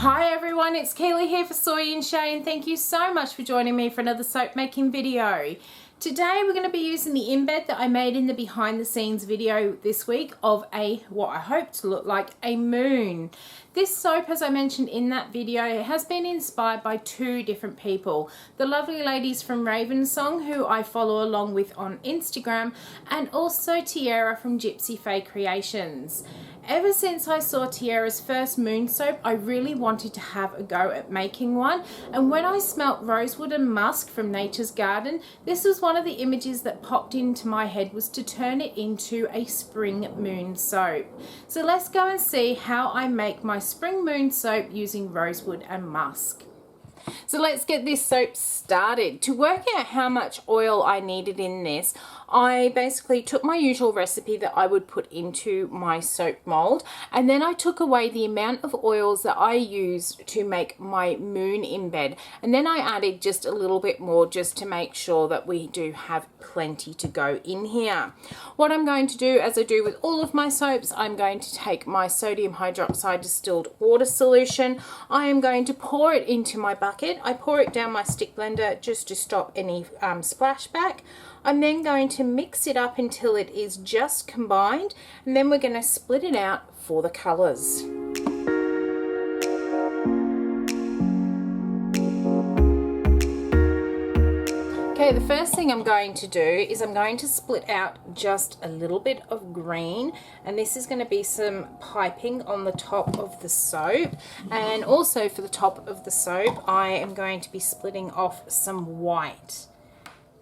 Hi everyone, it's Keely here for Soy and Shea, and thank you so much for joining me for another soap making video. Today we're going to be using the embed that I made in the behind the scenes video this week of what I hope to look like a moon. This soap, as I mentioned in that video, has been inspired by two different people. The lovely ladies from Ravensong, who I follow along with on Instagram, and also Tiara from Gypsy Faye Creations. Ever since I saw Tiara's first moon soap, I really wanted to have a go at making one, and when I smelt Rosewood and Musk from Nature's Garden, this was one of the images that popped into my head, was to turn it into a spring moon soap. So let's go and see how I make my spring moon soap using Rosewood and Musk. So let's get this soap started. To work out how much oil I needed in this, I basically took my usual recipe that I would put into my soap mold, and then I took away the amount of oils that I used to make my moon embed, and then I added just a little bit more just to make sure that we do have plenty to go in here. What I'm going to do, as I do with all of my soaps, I'm going to take my sodium hydroxide distilled water solution. I am going to pour it into my bucket. I pour it down my stick blender just to stop any splashback. I'm then going to mix it up until it is just combined, and then we're going to split it out for the colours. Okay, the first thing I'm going to do is I'm going to split out just a little bit of green, and this is going to be some piping on the top of the soap, and also for the top of the soap I am going to be splitting off some white.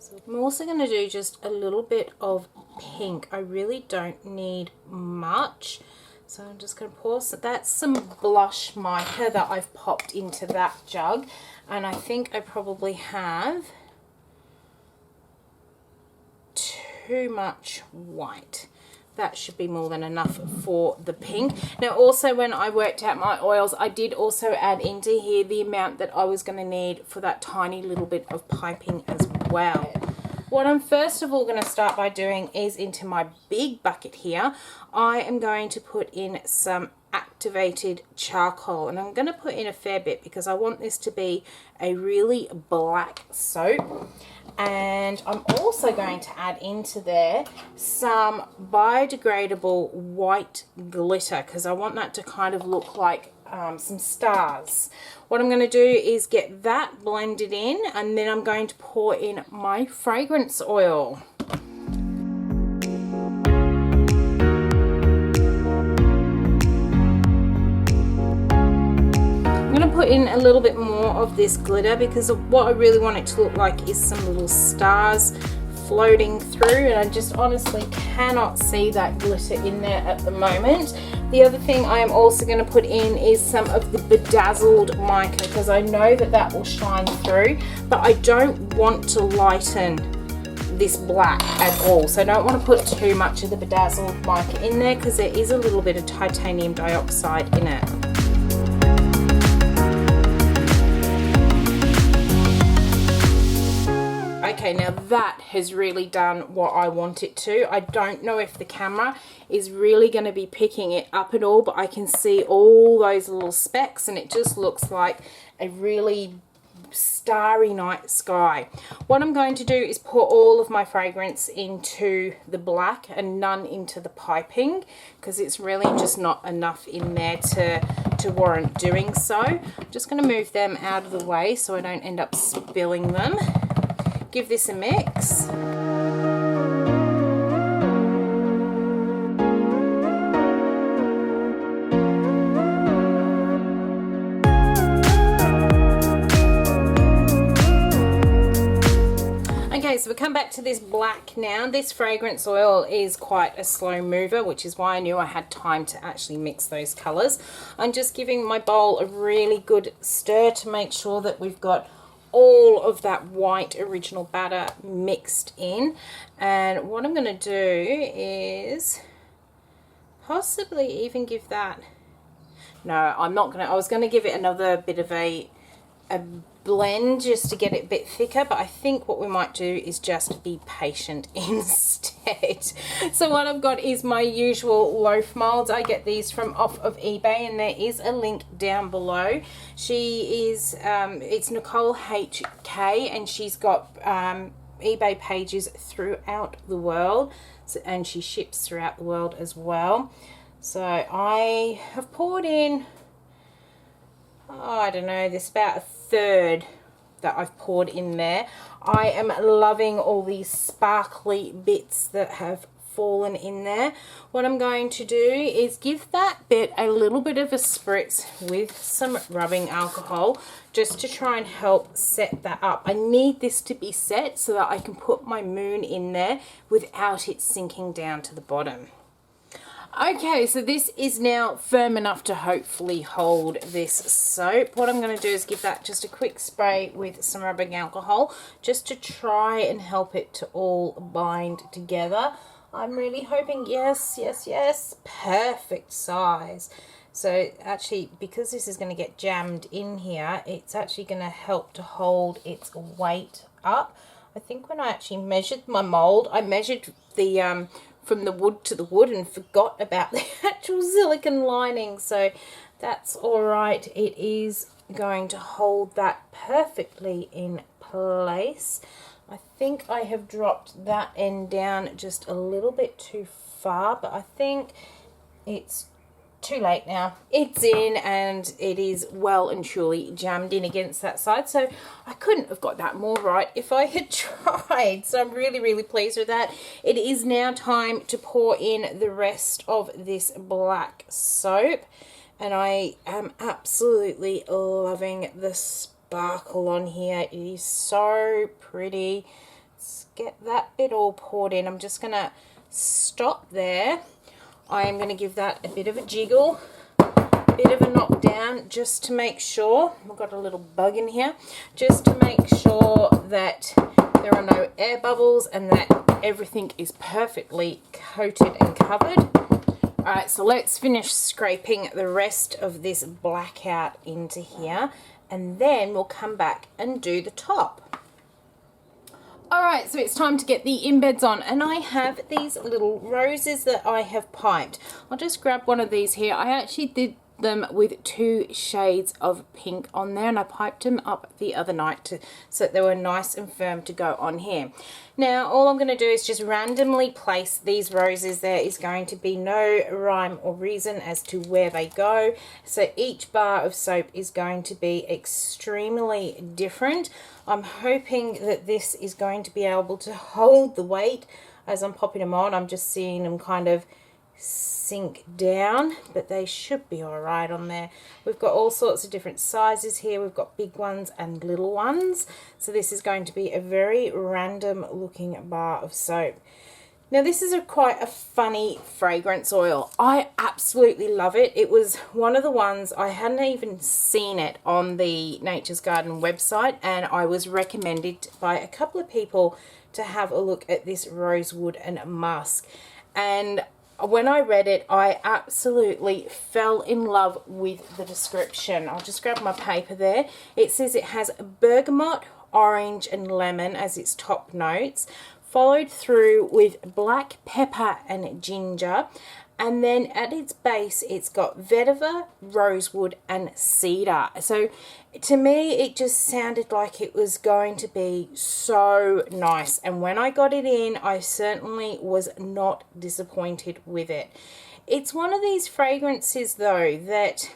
So I'm also going to do just a little bit of pink. I really don't need much, so I'm just going to pour some. That's some blush mica that I've popped into that jug, and I think I probably have too much white. That should be more than enough for the pink. Now also, when I worked out my oils, I did also add into here the amount that I was going to need for that tiny little bit of piping as well. What I'm first of all going to start by doing is, into my big bucket here, I am going to put in some activated charcoal, and I'm going to put in a fair bit because I want this to be a really black soap. And I'm also going to add into there some biodegradable white glitter because I want that to kind of look like some stars. What I'm going to do is get that blended in, and then I'm going to pour in my fragrance oil. Put in a little bit more of this glitter because what I really want it to look like is some little stars floating through, and I just honestly cannot see that glitter in there at the moment. The other thing I am also going to put in is some of the bedazzled mica because I know that that will shine through, but I don't want to lighten this black at all, so I don't want to put too much of the bedazzled mica in there because there is a little bit of titanium dioxide in it. Okay, now that has really done what I want it to. I don't know if the camera is really going to be picking it up at all, but I can see all those little specks, and it just looks like a really starry night sky. What I'm going to do is pour all of my fragrance into the black and none into the piping because it's really just not enough in there to warrant doing so. I'm just going to move them out of the way so I don't end up spilling them. Give this a mix. Okay, so we come back to this black now. This fragrance oil is quite a slow mover, which is why I knew I had time to actually mix those colours. I'm just giving my bowl a really good stir to make sure that we've got all of that white original batter mixed in, and what I'm going to do is possibly even give that, no, I'm not going to, I was going to give it another bit of a blend just to get it a bit thicker, but I think what we might do is just be patient instead. So what I've got is my usual loaf molds. I get these from off of eBay, and there is a link down below. She is it's Nicole HK, and she's got eBay pages throughout the world, and she ships throughout the world as well. So I have poured in, I don't know, there's about a third that I've poured in there. I am loving all these sparkly bits that have fallen in there. What I'm going to do is give that bit a little bit of a spritz with some rubbing alcohol, just to try and help set that up. I need this to be set so that I can put my moon in there without it sinking down to the bottom. Okay, so this is now firm enough to hopefully hold this soap. What I'm going to do is give that just a quick spray with some rubbing alcohol, just to try and help it to all bind together. I'm really hoping, yes, perfect size. So actually, because this is going to get jammed in here, it's actually going to help to hold its weight up. I think when I actually measured my mold, I measured the from the wood to the wood and forgot about the actual silicone lining. So that's all right. It is going to hold that perfectly in place. I think I have dropped that end down just a little bit too far, but I think it's too late now. It's in, and it is well and truly jammed in against that side, so I couldn't have got that more right if I had tried. So I'm really pleased with that. It is now time to pour in the rest of this black soap, and I am absolutely loving the sparkle on here. It is so pretty. Let's get that bit all poured in. I'm just gonna stop there. I am going to give that a bit of a jiggle, a bit of a knockdown, just to make sure, we've got a little bug in here, just to make sure that there are no air bubbles and that everything is perfectly coated and covered. Alright, so let's finish scraping the rest of this black out into here, and then we'll come back and do the top. Alright, so it's time to get the embeds on, and I have these little roses that I have piped. I'll just grab one of these here. I actually did them with 2 shades of pink on there, and I piped them up the other night so that they were nice and firm to go on here. Now all I'm going to do is just randomly place these roses. There is going to be no rhyme or reason as to where they go, so each bar of soap is going to be extremely different. I'm hoping that this is going to be able to hold the weight as I'm popping them on. I'm just seeing them kind of sink down, but they should be all right on there. We've got all sorts of different sizes here. We've got big ones and little ones, so this is going to be a very random looking bar of soap. Now this is quite a funny fragrance oil. I absolutely love it. It was one of the ones, I hadn't even seen it on the Nature's Garden website, and I was recommended by a couple of people to have a look at this Rosewood and Musk. And when I read it, I absolutely fell in love with the description. I'll just grab my paper there. It says it has bergamot, orange and lemon as its top notes, followed through with black pepper and ginger, and then at its base it's got vetiver, rosewood and cedar. So to me it just sounded like it was going to be so nice, and when I got it in I certainly was not disappointed with it. It's one of these fragrances though that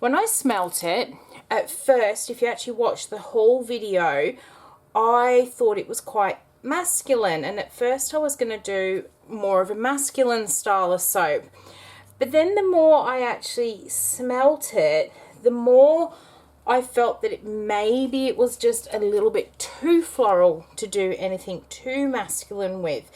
when I smelt it at first, if you actually watch the whole video, I thought it was quite masculine, and at first I was going to do more of a masculine style of soap, but then the more I actually smelt it, the more I felt that maybe it was just a little bit too floral to do anything too masculine with.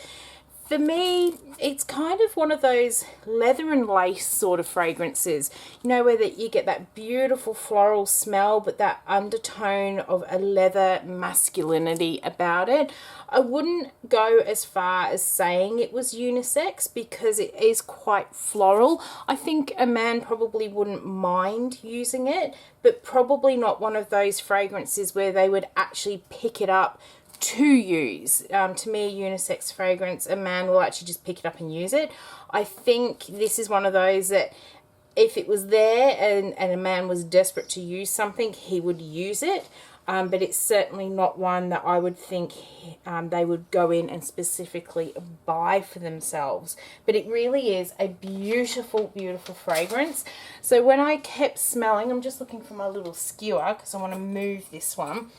For me, it's kind of one of those leather and lace sort of fragrances, you know, where that you get that beautiful floral smell but that undertone of a leather masculinity about it. I wouldn't go as far as saying it was unisex because it is quite floral. I think a man probably wouldn't mind using it, but probably not one of those fragrances where they would actually pick it up to use. To me, a unisex fragrance, a man will actually just pick it up and use it. I think this is one of those that if it was there and a man was desperate to use something, he would use it. But it's certainly not one that I would think they would go in and specifically buy for themselves. But it really is a beautiful, beautiful fragrance. So when I kept smelling, I'm just looking for my little skewer because I want to move this one.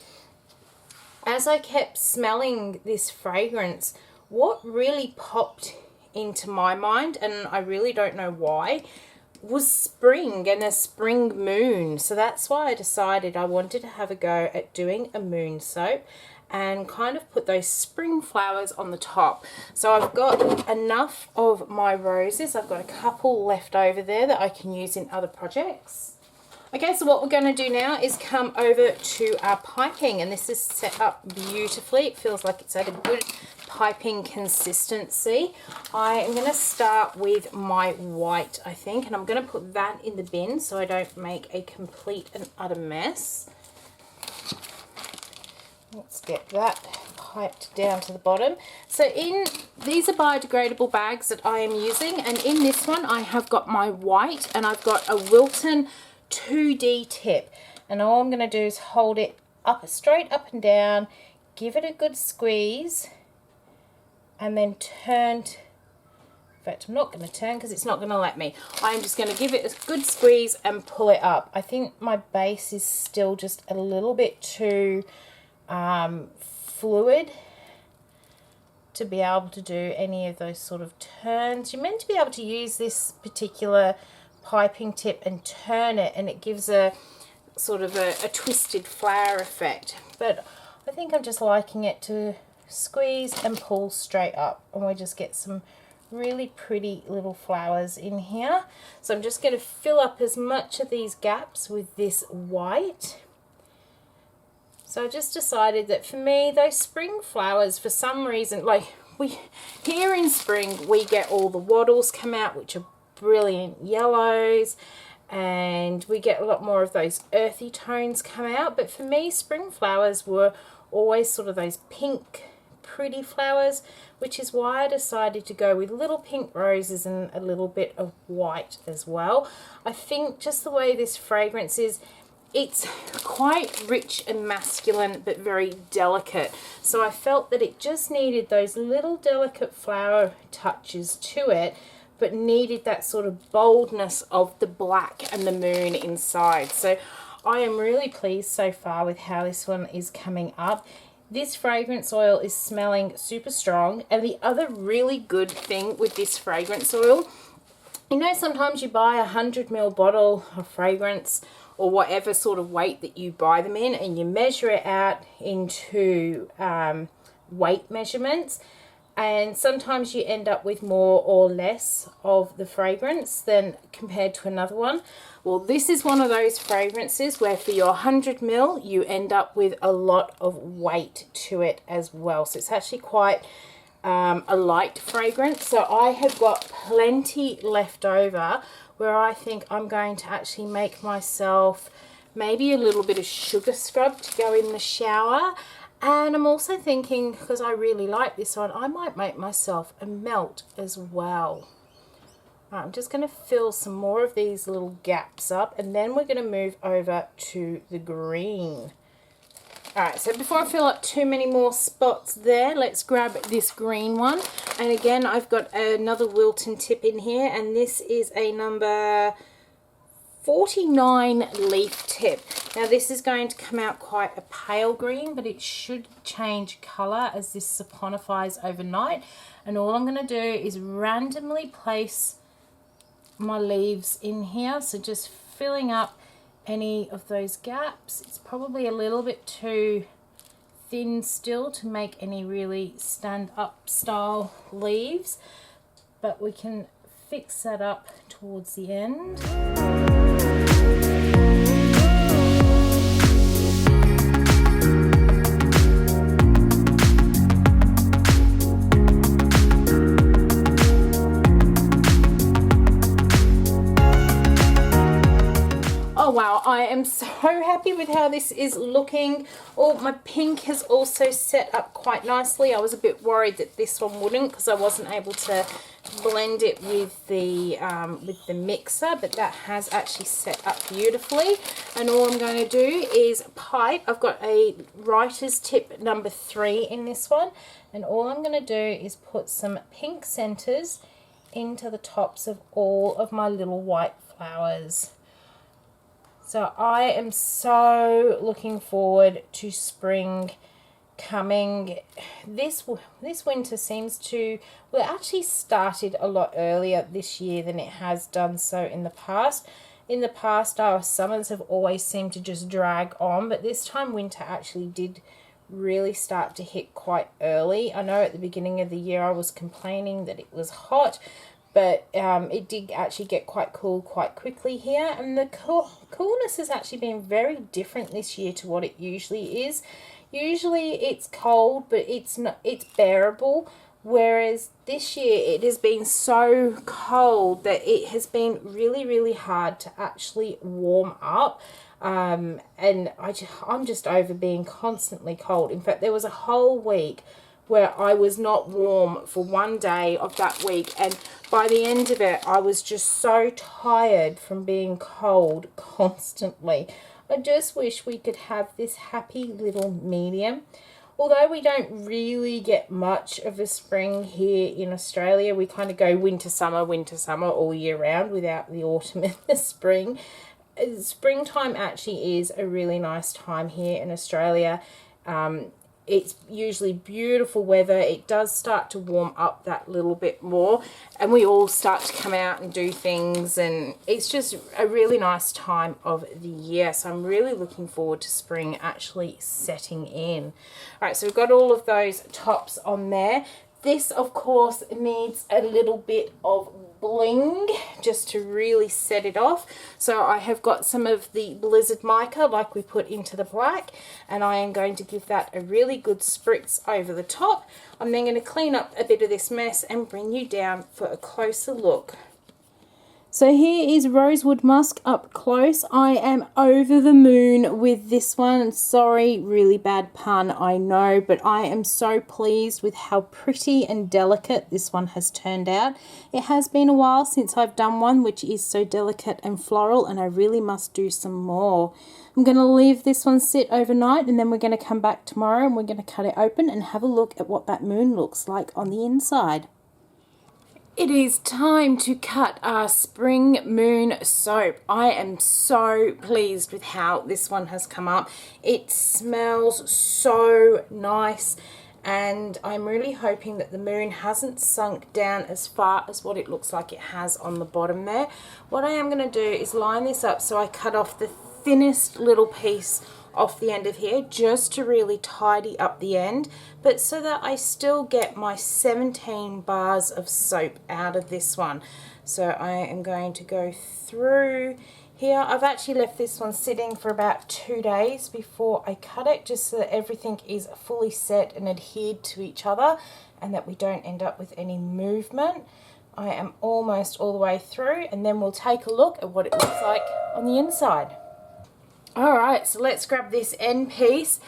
As I kept smelling this fragrance, what really popped into my mind, and I really don't know why, was spring and a spring moon. So that's why I decided I wanted to have a go at doing a moon soap and kind of put those spring flowers on the top. So I've got enough of my roses. I've got a couple left over there that I can use in other projects. Okay, so what we're going to do now is come over to our piping, and this is set up beautifully. It feels like it's at a good piping consistency. I am going to start with my white, I think, and I'm going to put that in the bin so I don't make a complete and utter mess. Let's get that piped down to the bottom. So these are biodegradable bags that I am using, and in this one I have got my white and I've got a Wilton 2D tip, and all I'm going to do is hold it up straight up and down, give it a good squeeze, and then turn. In fact, I'm not going to turn because it's not going to let me. I'm just going to give it a good squeeze and pull it up. I think my base is still just a little bit too fluid to be able to do any of those sort of turns. You're meant to be able to use this particular piping tip and turn it, and it gives a sort of a twisted flower effect, but I think I'm just liking it to squeeze and pull straight up, and we just get some really pretty little flowers in here. So I'm just going to fill up as much of these gaps with this white. So I just decided that for me, those spring flowers, for some reason, like here in spring we get all the wattles come out, which are brilliant yellows, and we get a lot more of those earthy tones come out. But for me, spring flowers were always sort of those pink pretty flowers, which is why I decided to go with little pink roses and a little bit of white as well. I think just the way this fragrance is, it's quite rich and masculine but very delicate, so I felt that it just needed those little delicate flower touches to it, but needed that sort of boldness of the black and the moon inside. So I am really pleased so far with how this one is coming up. This fragrance oil is smelling super strong, and the other really good thing with this fragrance oil, you know, sometimes you buy a 100ml bottle of fragrance or whatever sort of weight that you buy them in, and you measure it out into weight measurements, and sometimes you end up with more or less of the fragrance than compared to another one. Well, this is one of those fragrances where for your 100ml you end up with a lot of weight to it as well. So it's actually quite a light fragrance. So I have got plenty left over where I think I'm going to actually make myself maybe a little bit of sugar scrub to go in the shower. And I'm also thinking, because I really like this one, I might make myself a melt as well. Right, I'm just going to fill some more of these little gaps up, and then we're going to move over to the green. Alright, so before I fill up too many more spots there, let's grab this green one. And again, I've got another Wilton tip in here, and this is a number 49 leaf tip. Now this is going to come out quite a pale green, but it should change colour as this saponifies overnight. And all I'm going to do is randomly place my leaves in here, so just filling up any of those gaps. It's probably a little bit too thin still to make any really stand-up style leaves, but we can fix that up towards the end. Oh wow, I am so happy with how this is looking. Oh, my pink has also set up quite nicely. I was a bit worried that this one wouldn't because I wasn't able to blend it with the mixer, but that has actually set up beautifully. And all I'm going to do is pipe. I've got a writer's tip number 3 in this one, and all I'm going to do is put some pink centers into the tops of all of my little white flowers. So I am so looking forward to spring coming. This winter seems to, well, it actually started a lot earlier this year than it has done so in the past. In the past, our summers have always seemed to just drag on, but this time winter actually did really start to hit quite early. I know at the beginning of the year I was complaining that it was hot, but it did actually get quite cool quite quickly here, and the coolness has actually been very different this year to what it usually is. Usually it's cold, but it's bearable, whereas this year it has been so cold that it has been really, really hard to actually warm up. And I'm just over being constantly cold. In fact, there was a whole week where I was not warm for one day of that week, and by the end of it I was just so tired from being cold constantly. I just wish we could have this happy little medium. Although we don't really get much of a spring here in Australia, we kind of go winter summer all year round without the autumn and the spring. Springtime actually is a really nice time here in Australia. It's usually beautiful weather. It does start to warm up that little bit more, and we all start to come out and do things, and it's just a really nice time of the year. So I'm really looking forward to spring actually setting in. All right, so we've got all of those tops on there. This, of course, needs a little bit of bling just to really set it off. So I have got some of the Blizzard mica like we put into the black, and I am going to give that a really good spritz over the top. I'm then going to clean up a bit of this mess and bring you down for a closer look. So here is Rosewood Musk up close. I am over the moon with this one. Sorry, really bad pun, I know, but I am so pleased with how pretty and delicate this one has turned out. It has been a while since I've done one which is so delicate and floral, and I really must do some more. I'm going to leave this one sit overnight, and then we're going to come back tomorrow and we're going to cut it open and have a look at what that moon looks like on the inside. It is time to cut our spring moon soap. I am so pleased with how this one has come up. It smells so nice, and I'm really hoping that the moon hasn't sunk down as far as what it looks like it has on the bottom there. What I am going to do is line this up so I cut off the thinnest little piece off the end of here just to really tidy up the end, but so that I still get my 17 bars of soap out of this one. So I am going to go through here. I've actually left this one sitting for about 2 days before I cut it, just so that everything is fully set and adhered to each other and that we don't end up with any movement. I am almost all the way through, and then we'll take a look at what it looks like on the inside. Alright, so let's grab this end piece,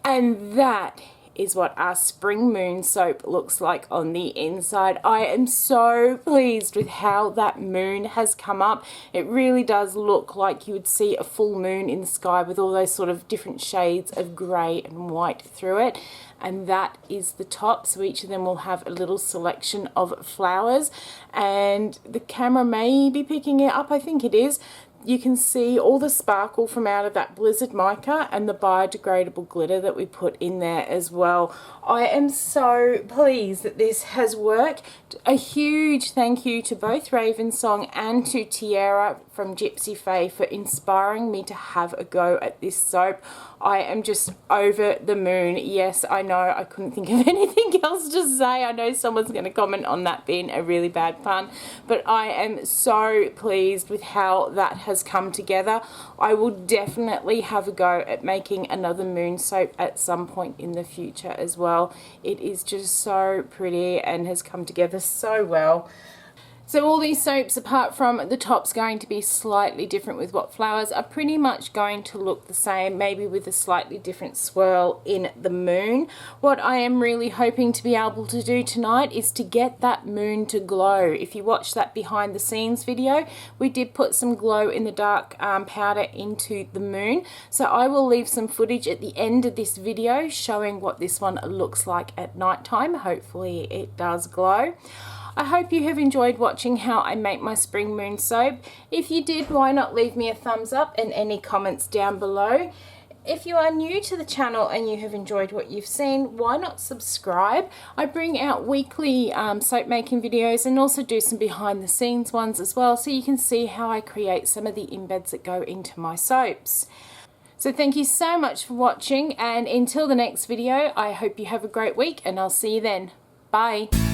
and that is what our spring moon soap looks like on the inside. I am so pleased with how that moon has come up. It really does look like you would see a full moon in the sky with all those sort of different shades of grey and white through it. And that is the top, so each of them will have a little selection of flowers, and the camera may be picking it up, I think it is. You can see all the sparkle from out of that Blizzard mica and the biodegradable glitter that we put in there as well. I am so pleased that this has worked. A huge thank you to both Ravensong and to Tiara from Gypsy Faye for inspiring me to have a go at this soap. I am just over the moon. Yes, I know, I couldn't think of anything else to say. I know someone's going to comment on that being a really bad pun, but I am so pleased with how that has come together. I will definitely have a go at making another moon soap at some point in the future as well. It is just so pretty and has come together so well. So all these soaps, apart from the top's going to be slightly different with what flowers, are pretty much going to look the same, maybe with a slightly different swirl in the moon. What I am really hoping to be able to do tonight is to get that moon to glow. If you watch that behind the scenes video, we did put some glow in the dark powder into the moon. So I will leave some footage at the end of this video showing what this one looks like at nighttime. Hopefully it does glow. I hope you have enjoyed watching how I make my spring moon soap. If you did, why not leave me a thumbs up and any comments down below. If you are new to the channel and you have enjoyed what you've seen, why not subscribe? I bring out weekly soap making videos and also do some behind the scenes ones as well, so you can see how I create some of the embeds that go into my soaps. So thank you so much for watching, and until the next video, I hope you have a great week and I'll see you then. Bye.